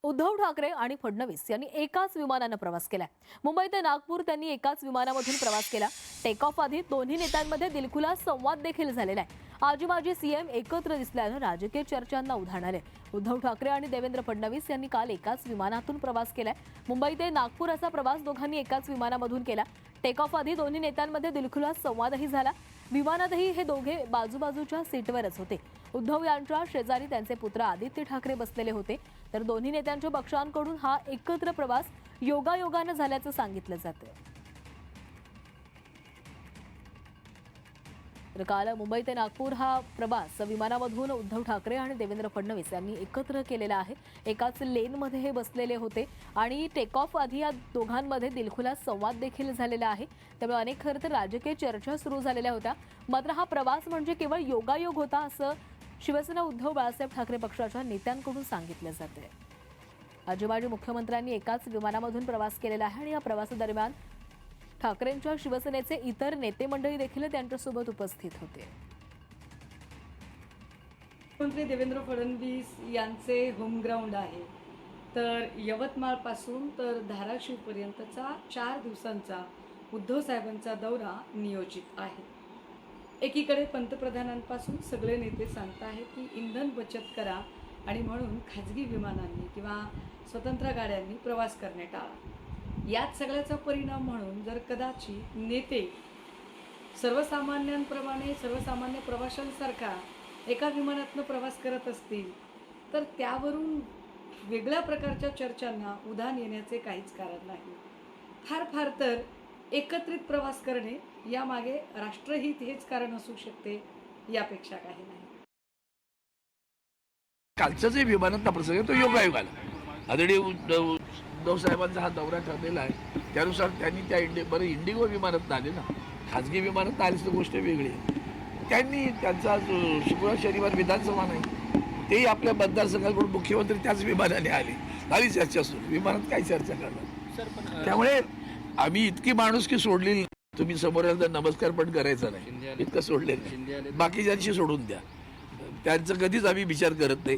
उद्धव ठाकरे आणि फडणवीस यांनी एकाच विमानानं प्रवास केला। मुंबई ते नागपूर त्यांनी एकाच विमानामधून प्रवास केला। टेक ऑफ आधी दोन्ही नेत्यांमध्ये दिलखुलास संवाद देखील झालेला आहे। आजी माजी सीएम एकत्र दिसल्यानं राजकीय चर्चांना उधाण आले। उद्धव ठाकरे आणि देवेंद्र फडणवीस यांनी काल एकाच विमानातून प्रवास केलाय। मुंबई ते नागपूर असा प्रवास दोघांनी एकाच विमानामधून केला। टेक ऑफ आधी दोन्ही नेत्यांमध्ये दिलखुलास संवादही झाला। विमानातही हे दोघे बाजूबाजूच्या सीटवरच होते। उद्धव यांच्या शेजारी त्यांचे पुत्र आदित्य ठाकरे बसलेले होते, तर दोन्ही नेत्यांच्या पक्षांकडून हा एकत्र प्रवास योगायोगाने झाल्याचं सांगितलं जातं। तर काल मुंबई ते नागपूर हा प्रवास विमानामधून उद्धव ठाकरे आणि देवेंद्र फडणवीस यांनी एकत्र केलेला आहे। एकाच लेनमध्ये हे बसलेले होते आणि टेक ऑफ आधी या दोघांमध्ये दिलखुलास संवाद देखील झालेला आहे। त्यामुळे अनेक खरं तर राजकीय चर्चा सुरू झालेल्या होत्या। मात्र हा प्रवास म्हणजे केवळ योगायोग होता असं शिवसेना उद्धव बाळासाहेब ठाकरे पक्षाच्या नेत्यांकडून सांगितलं जाते। आजी माजी मुख्यमंत्र्यांनी एकाच विमानामधून प्रवास केलेला आहे आणि या प्रवासादरम्यान ठाकरेंच्या शिवसेनेचे इतर नेते मंडळी देखील त्यांच्यासोबत उपस्थित होते। मुख्यमंत्री देवेंद्र फडणवीस यांचे होम ग्राउंड आहे, तर यवतमाळ पासून तर धाराशिव पर्यंतचा 4 दिवसांचा उद्धव साहेबांचा दौरा नियोजित आहे। एकीकडे पंतप्रधानांपासून सगळे नेते सांगत आहेत की इंधन बचत करा आणि म्हणून खाजगी विमानांनी किंवा स्वतंत्र गाड्यांनी प्रवास करणे टाळा। यात सगळ्याचा परिणाम म्हणून जर कदाचित नेते सर्वसामान्यांप्रमाणे सर्वसामान्य प्रवाशांसारखा एका विमानातनं प्रवास करत असतील तर त्यावरून वेगळ्या प्रकारच्या चर्चांना उधाण येण्याचे काहीच कारण नाही। फार तर एकत्रित प्रवास करणे यामागे राष्ट्रहित हेच कारण असू शकते, यापेक्षा काही नाही। कालचा जे विमानातला प्रसंग आहे तो योगायोग आला। आदरणीय उद्धव साहेबांचा हा दौरा ठरलेला आहे, त्यानुसार त्यांनी त्या इंडिगो विमानात आले ना, खाजगी विमानात आलीच तर गोष्ट वेगळी आहे। त्यांनी त्यांचा शुक्रवार शनिवार विधानसभा नाही, तेही आपल्या मतदारसंघाकडून मुख्यमंत्री त्याच विमानाने आली चर्चा सुरू। विमानात काय चर्चा करणार? त्यामुळे आम्ही इतकी माणुसकी सोडली, तुम्ही समोर आला तर नमस्कार पण करायचा नाही, इतकं सोडले। बाकीच्यांशी सोडून द्या, त्यांचं कधीच आम्ही विचार करत नाही।